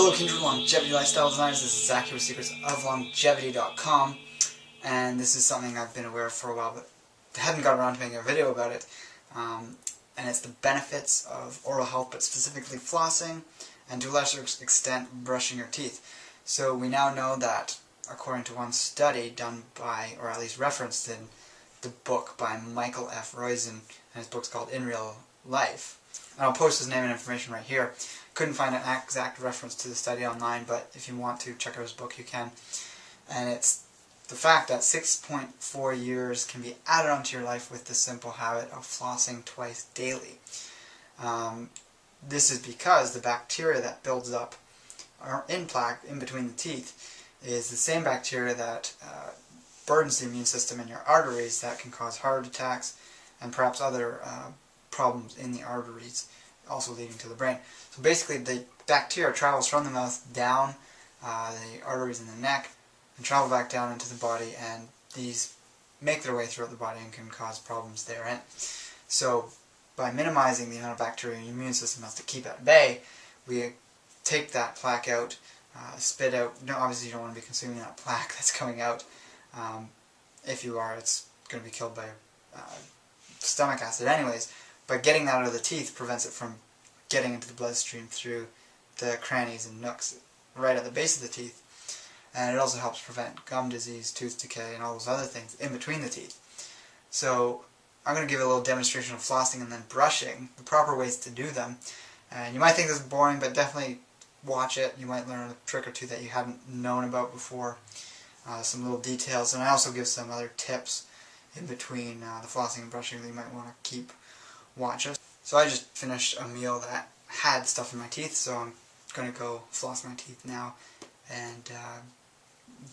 Hello, Kindred Longevity Lifestyle Designers. This is Zach here with secretsoflongevity.com, and this is something I've been aware of for a while, but hadn't got around to making a video about it. And it's the benefits of oral health, but specifically flossing, and to a lesser extent, brushing your teeth. So we now know that, according to one study done by, or at least referenced in the book by Michael F. Roizen, and his book's called In Real Life. And I'll post his name and information right here. Couldn't find an exact reference to the study online, but if you want to check out his book, you can. And it's the fact that 6.4 years can be added onto your life with the simple habit of flossing twice daily. This is because the bacteria that builds up in plaque in between the teeth is the same bacteria that burdens the immune system in your arteries that can cause heart attacks and perhaps other problems in the arteries, also leading to the brain. So basically the bacteria travels from the mouth down the arteries in the neck and travel back down into the body, and these make their way throughout the body and can cause problems therein. So by minimizing the amount of bacteria your immune system has to keep at bay, we take that plaque out, spit out. No, obviously you don't want to be consuming that plaque that's coming out. If you are, it's going to be killed by stomach acid anyways. But getting that out of the teeth prevents it from getting into the bloodstream through the crannies and nooks right at the base of the teeth. And it also helps prevent gum disease, tooth decay, and all those other things in between the teeth. So I'm going to give you a little demonstration of flossing and then brushing, the proper ways to do them. And you might think this is boring, but definitely watch it. You might learn a trick or two that you hadn't known about before, some little details. And I also give some other tips in between the flossing and brushing that you might want to keep watching. So I just finished a meal that had stuff in my teeth, so I'm going to go floss my teeth now and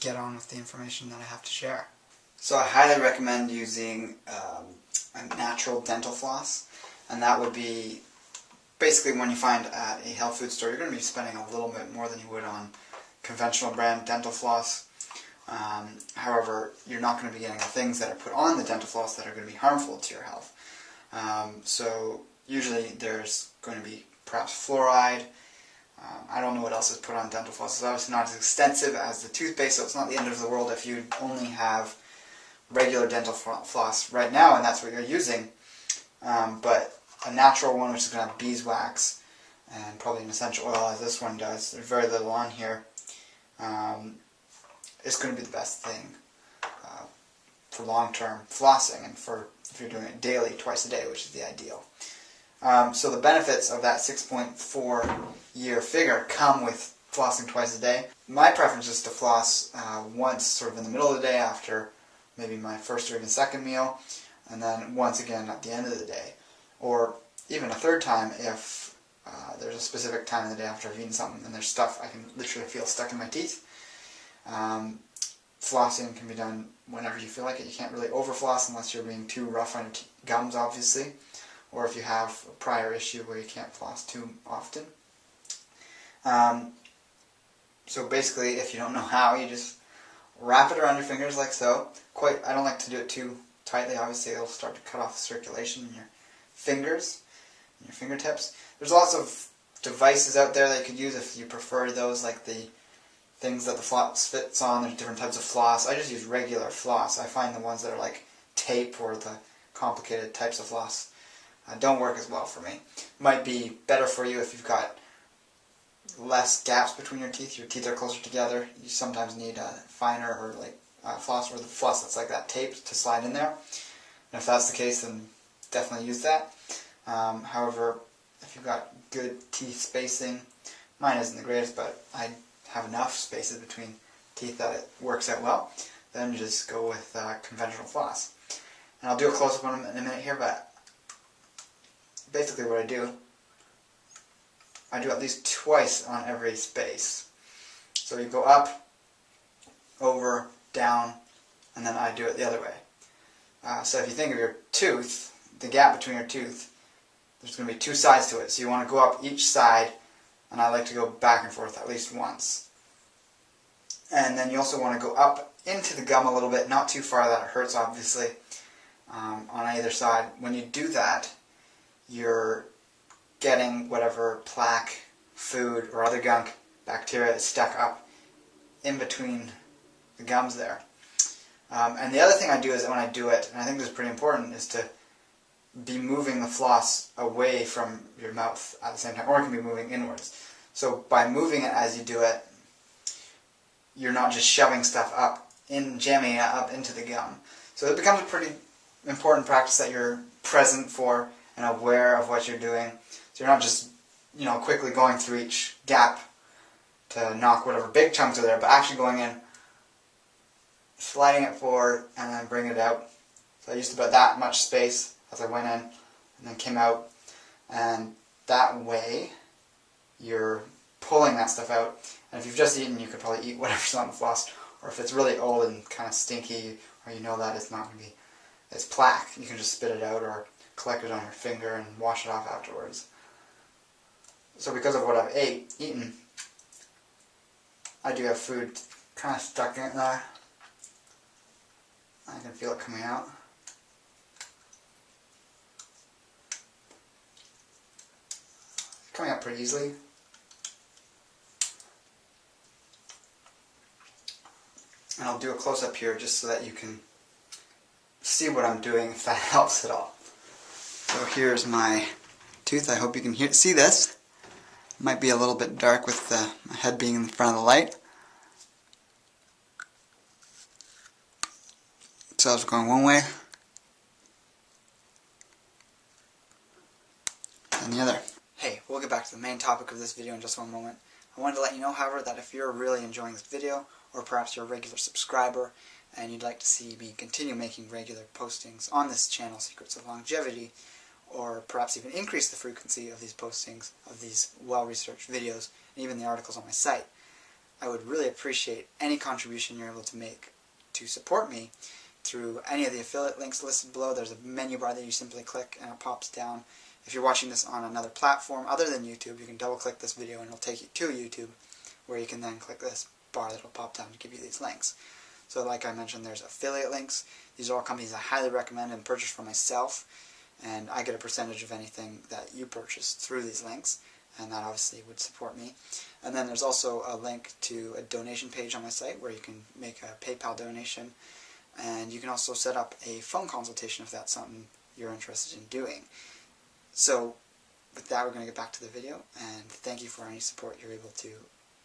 get on with the information that I have to share. So I highly recommend using a natural dental floss, and that would be basically one you find at a health food store. You're going to be spending a little bit more than you would on conventional brand dental floss. However, you're not going to be getting the things that are put on the dental floss that are going to be harmful to your health. So usually there's going to be perhaps fluoride. I don't know what else is put on dental floss. It's obviously not as extensive as the toothpaste, so it's not the end of the world if you only have regular dental floss right now and that's what you're using. But a natural one, which is going to have beeswax and probably an essential oil as this one does, there's very little on here, is going to be the best thing for long-term flossing and for if you're doing it daily, twice a day, which is the ideal. So the benefits of that 6.4 year figure come with flossing twice a day. My preference is to floss once sort of in the middle of the day after maybe my first or even second meal, and then once again at the end of the day. Or even a third time if there's a specific time of the day after I've eaten something and there's stuff I can literally feel stuck in my teeth. Flossing can be done whenever you feel like it. You can't really over-floss unless you're being too rough on your gums, obviously, or if you have a prior issue where you can't floss too often. So basically, if you don't know how, you just wrap it around your fingers like so. I don't like to do it too tightly, obviously it'll start to cut off the circulation in your fingers, in your fingertips. There's lots of devices out there that you could use if you prefer those, like the things that the floss fits on. There's different types of floss. I just use regular floss. I find the ones that are like tape or the complicated types of floss don't work as well for me. Might be better for you if you've got less gaps between your teeth are closer together. You sometimes need a finer or like floss, or the floss that's like that tape to slide in there. And if that's the case, then definitely use that. However, if you've got good teeth spacing, mine isn't the greatest, but I have enough spaces between teeth that it works out well, then just go with conventional floss. And I'll do a close-up on them in a minute here, but basically what I do at least twice on every space. So you go up, over, down, and then I do it the other way. So if you think of your tooth, the gap between your tooth, there's going to be two sides to it. So you want to go up each side, and I like to go back and forth at least once. And then you also want to go up into the gum a little bit, not too far that it hurts obviously, on either side. When you do that, you're getting whatever plaque, food, or other gunk bacteria is stuck up in between the gums there. And the other thing I do is when I do it, and I think this is pretty important, is to be moving the floss away from your mouth at the same time, or it can be moving inwards. So by moving it as you do it, you're not just shoving stuff up, jamming it up into the gum. So it becomes a pretty important practice that you're present for and aware of what you're doing. So you're not just, quickly going through each gap to knock whatever big chunks are there, but actually going in, sliding it forward, and then bringing it out. So I used about that much space as I went in, and then came out, and that way you're pulling that stuff out. And if you've just eaten, you could probably eat whatever's on the floss, or if it's really old and kind of stinky, or you know that it's not going to be, it's plaque, you can just spit it out or collect it on your finger and wash it off afterwards. So because of what I've eaten, I do have food kind of stuck in there. I can feel it coming out. It's coming out pretty easily. And I'll do a close-up here just so that you can see what I'm doing, if that helps at all. So here's my tooth. I hope you can see this. It might be a little bit dark with my head being in front of the light. So I was going one way and the other. Hey, we'll get back to the main topic of this video in just one moment. I wanted to let you know, however, that if you're really enjoying this video, or perhaps you're a regular subscriber and you'd like to see me continue making regular postings on this channel, Secrets of Longevity, or perhaps even increase the frequency of these postings, of these well-researched videos, and even the articles on my site, I would really appreciate any contribution you're able to make to support me through any of the affiliate links listed below. There's a menu bar that you simply click and it pops down. If you're watching this on another platform other than YouTube, you can double click this video and it'll take you to YouTube, where you can then click this bar that will pop down to give you these links. So like I mentioned, there's affiliate links. These are all companies I highly recommend and purchase for myself, and I get a percentage of anything that you purchase through these links, and that obviously would support me. And then there's also a link to a donation page on my site where you can make a PayPal donation, and you can also set up a phone consultation if that's something you're interested in doing. So with that, we're going to get back to the video, and thank you for any support you're able to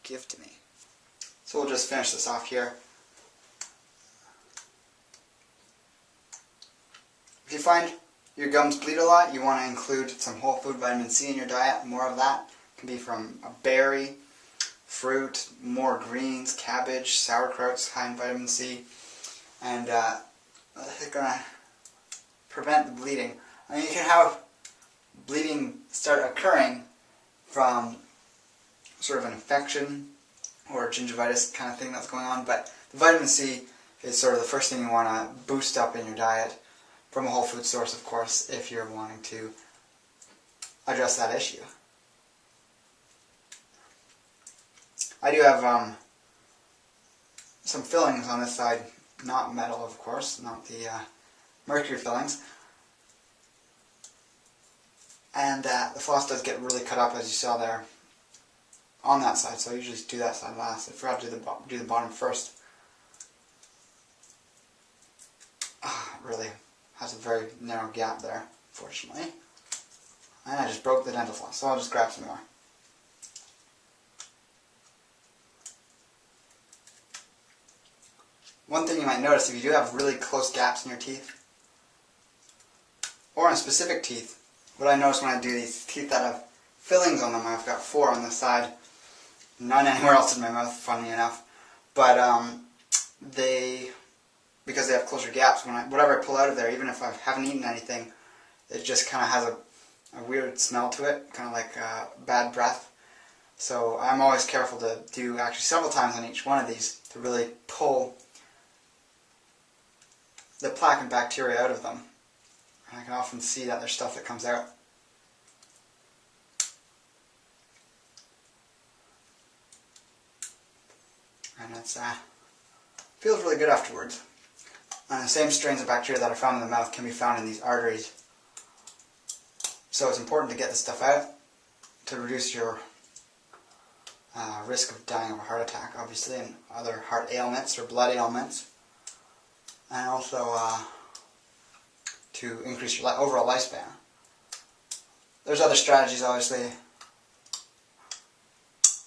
give to me. So we'll just finish this off here. If you find your gums bleed a lot, you want to include some whole food vitamin C in your diet. More of that can be from a berry, fruit, more greens, cabbage, sauerkraut's high in vitamin C. And it's going to prevent the bleeding. I mean, you can have bleeding start occurring from sort of an infection or gingivitis kind of thing that's going on, but the vitamin C is sort of the first thing you want to boost up in your diet, from a whole food source, of course, if you're wanting to address that issue. I do have some fillings on this side, not metal, of course, not the mercury fillings. And the floss does get really cut up, as you saw there, on that side, so I usually do that side last. I forgot to do the bottom first. Really has a very narrow gap there, fortunately. And I just broke the dental floss, so I'll just grab some more. One thing you might notice, if you do have really close gaps in your teeth, or in specific teeth, what I notice when I do these teeth that have fillings on them, I've got 4 on this side, none anywhere else in my mouth, funny enough, but because they have closer gaps, whatever I pull out of there, even if I haven't eaten anything, it just kind of has a weird smell to it, kind of like bad breath. So I'm always careful to do actually several times on each one of these to really pull the plaque and bacteria out of them. And I can often see that there's stuff that comes out. And it feels really good afterwards. And the same strains of bacteria that are found in the mouth can be found in these arteries. So it's important to get this stuff out to reduce your risk of dying of a heart attack, obviously, and other heart ailments or blood ailments, and also to increase your overall lifespan. There's other strategies, obviously,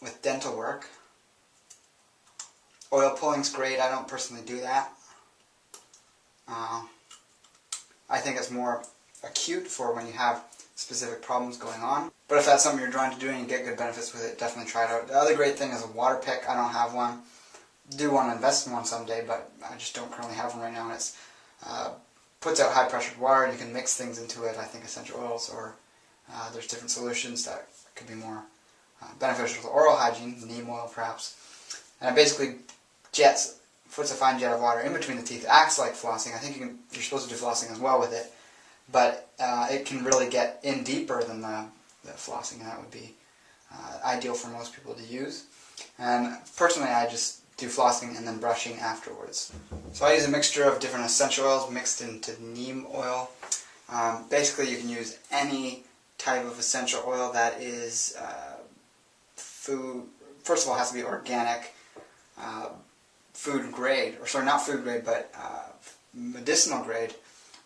with dental work. Oil pulling's great. I don't personally do that. I think it's more acute for when you have specific problems going on. But if that's something you're drawn to doing and you get good benefits with it, definitely try it out. The other great thing is a water pick. I don't have one. Do want to invest in one someday, but I just don't currently have one right now. And it's puts out high pressured water, and you can mix things into it. I think essential oils, or there's different solutions that could be more beneficial to oral hygiene, neem oil perhaps. And it basically puts a fine jet of water in between the teeth. It acts like flossing. I think you're supposed to do flossing as well with it, but it can really get in deeper than the flossing, and that would be ideal for most people to use. And personally, I just do flossing and then brushing afterwards. So I use a mixture of different essential oils mixed into neem oil. Basically, you can use any type of essential oil that is food. First of all, it has to be organic, food grade, or sorry, not food grade, but medicinal grade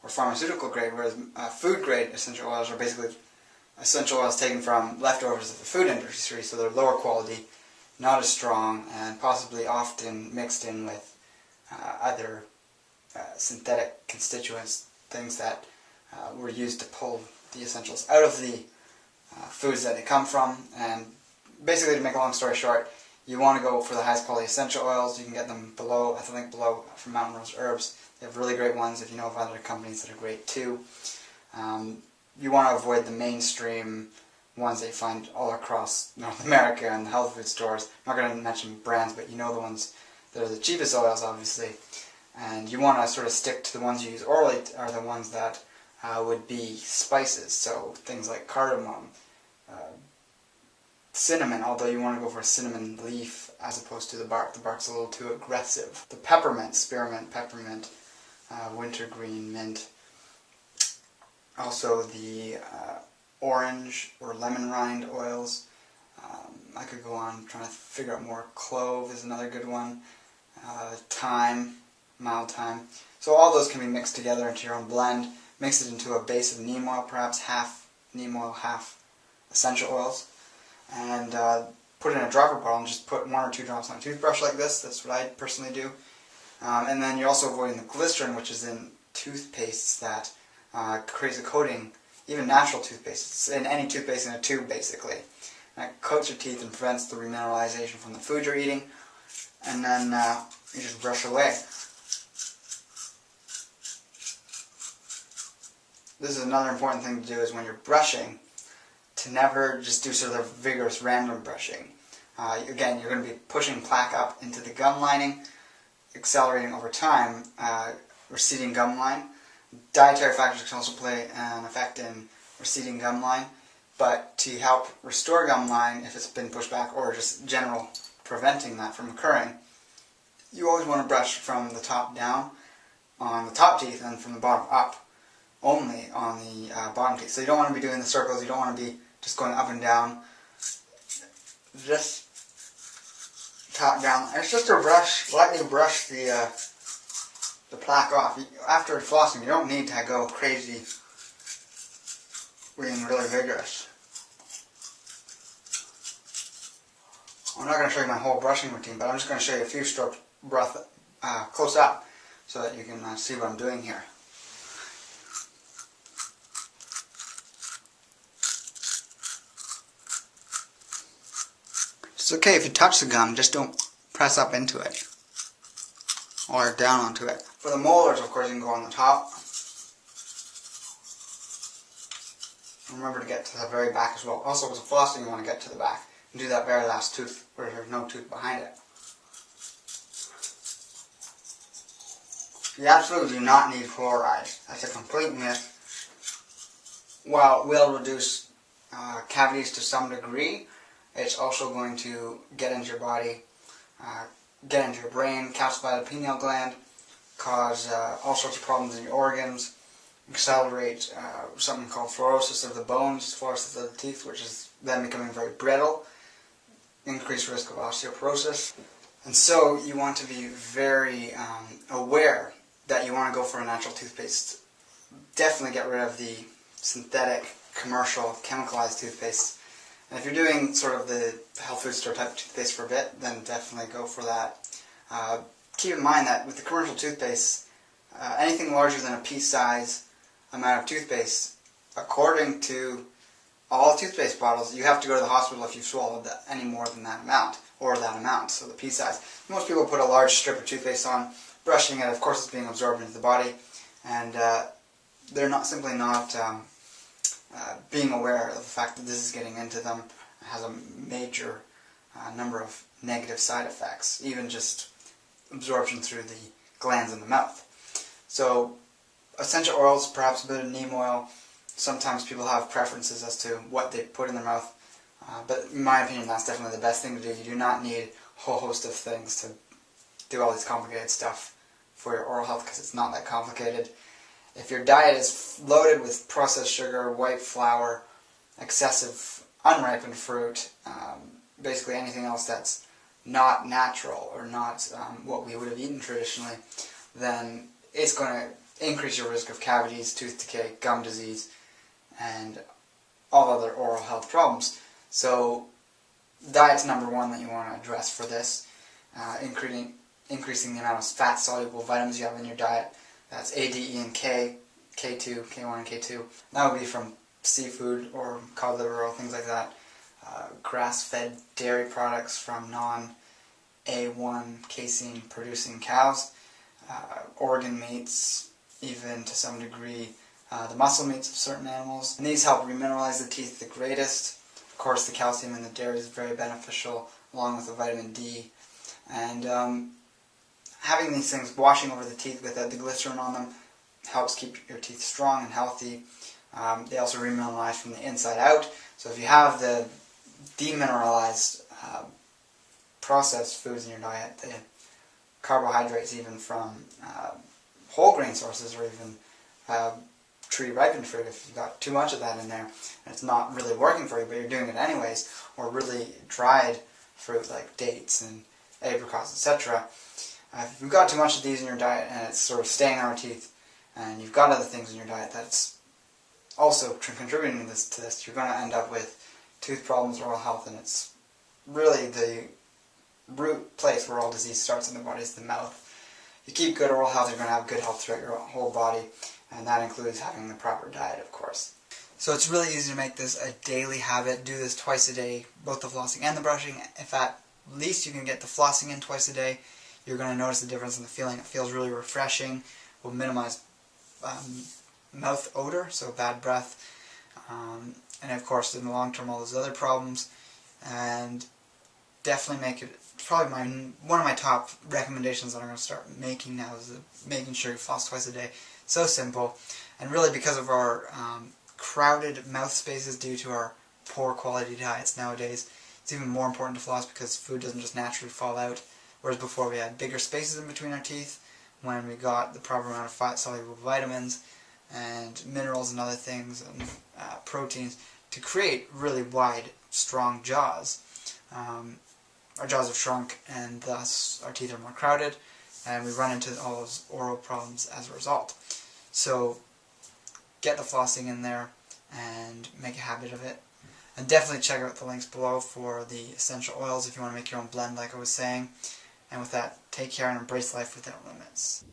or pharmaceutical grade. Whereas food grade essential oils are basically essential oils taken from leftovers of the food industry, so they're lower quality, not as strong, and possibly often mixed in with other synthetic constituents, things that were used to pull the essentials out of the foods that they come from. And basically, to make a long story short, you want to go for the highest quality essential oils. You can get them below, at the link below, from Mountain Rose Herbs. They have really great ones if you know of other companies that are great too. You want to avoid the mainstream ones that you find all across North America and the health food stores. I'm not going to mention brands, but you know the ones that are the cheapest oils, obviously. And you want to sort of stick to the ones you use orally, are the ones that would be spices. So things like cardamom, cinnamon, although you want to go for a cinnamon leaf as opposed to the bark. The bark's a little too aggressive. The peppermint, spearmint, peppermint, wintergreen, mint. Also the orange or lemon rind oils. I could go on trying to figure out more. Clove is another good one. Thyme, mild thyme. So all those can be mixed together into your own blend. Mix it into a base of neem oil, perhaps half neem oil, half essential oils. And put it in a dropper bottle and just put 1 or 2 drops on a toothbrush like this. That's what I personally do. And then you're also avoiding the glycerin, which is in toothpastes that creates a coating, even natural toothpaste. It's in any toothpaste in a tube, basically. And it coats your teeth and prevents the remineralization from the food you're eating. And then you just brush away. This is another important thing to do, is when you're brushing, to never just do sort of vigorous random brushing. Again, you're going to be pushing plaque up into the gum lining, accelerating over time, receding gum line. Dietary factors can also play an effect in receding gum line, but to help restore gum line if it's been pushed back, or just general preventing that from occurring, you always want to brush from the top down on the top teeth and from the bottom up only on the bottom teeth. So you don't want to be doing the circles, you don't want to be just going up and down. Just top down. It's just a brush, lightly brush the plaque off. After flossing, you don't need to go crazy being really vigorous. I'm not going to show you my whole brushing routine, but I'm just going to show you a few strokes close up so that you can see what I'm doing here. It's okay if you touch the gum, just don't press up into it or down onto it. For the molars, of course, you can go on the top. Remember to get to the very back as well. Also, with the flossing, you want to get to the back and do that very last tooth where there's no tooth behind it. You absolutely do not need fluoride. That's a complete myth. While it will reduce cavities to some degree, it's also going to get into your body, get into your brain, calcify the pineal gland, cause all sorts of problems in your organs, accelerate something called fluorosis of the bones, fluorosis of the teeth, which is then becoming very brittle. increased risk of osteoporosis. And so you want to be very aware that you want to go for a natural toothpaste. Definitely get rid of the synthetic, commercial, chemicalized toothpaste. And if you're doing sort of the health food store type of toothpaste for a bit, then definitely go for that. Keep in mind that with the commercial toothpaste, anything larger than a pea-size amount of toothpaste, according to all toothpaste bottles, you have to go to the hospital if you've swallowed any more than that amount, or that amount, so the pea-size. Most people put a large strip of toothpaste on, brushing it, of course it's being absorbed into the body, and they're simply not being aware of the fact that this is getting into them. It has a major number of negative side effects, even just absorption through the glands in the mouth. So essential oils, perhaps a bit of neem oil. Sometimes people have preferences as to what they put in their mouth, but in my opinion that's definitely the best thing to do. You do not need a whole host of things to do all this complicated stuff for your oral health, because it's not that complicated. If your diet is loaded with processed sugar, white flour, excessive unripened fruit, basically anything else that's not natural or not what we would have eaten traditionally, then it's going to increase your risk of cavities, tooth decay, gum disease, and all other oral health problems. So diet's number one that you want to address for this. Increasing the amount of fat-soluble vitamins you have in your diet. That's A, D, E, and K, K2, K1 and K2. That would be from seafood or cod liver oil, things like that. Grass-fed dairy products from non-A1 casein producing cows. Organ meats, even to some degree the muscle meats of certain animals. And these help remineralize the teeth the greatest. Of course, the calcium in the dairy is very beneficial, along with the vitamin D. And having these things washing over the teeth without the glycerin on them helps keep your teeth strong and healthy. They also remineralize from the inside out. So if you have the demineralized processed foods in your diet, the carbohydrates even from whole grain sources, or even tree-ripened fruit, if you've got too much of that in there and it's not really working for you but you're doing it anyways, or really dried fruit like dates and apricots, etc. If you've got too much of these in your diet and it's sort of staying on our teeth, and you've got other things in your diet that's also contributing to this, you're going to end up with tooth problems, oral health, and it's really the root place where all disease starts in the body is the mouth. If you keep good oral health, you're going to have good health throughout your whole body, and that includes having the proper diet, of course. So it's really easy to make this a daily habit. Do this twice a day, both the flossing and the brushing. If at least you can get the flossing in twice a day, you're going to notice the difference in the feeling. It feels really refreshing. Will minimize mouth odor, so bad breath, and of course in the long term all those other problems. And definitely make it, probably one of my top recommendations that I'm going to start making now is making sure you floss twice a day. So simple, and really because of our crowded mouth spaces due to our poor quality diets nowadays, it's even more important to floss because food doesn't just naturally fall out. Whereas before we had bigger spaces in between our teeth when we got the proper amount of fat-soluble vitamins and minerals and other things and proteins to create really wide, strong jaws. Our jaws have shrunk and thus our teeth are more crowded and we run into all those oral problems as a result. So get the flossing in there and make a habit of it. And definitely check out the links below for the essential oils if you want to make your own blend like I was saying. And with that, take care and embrace life without limits.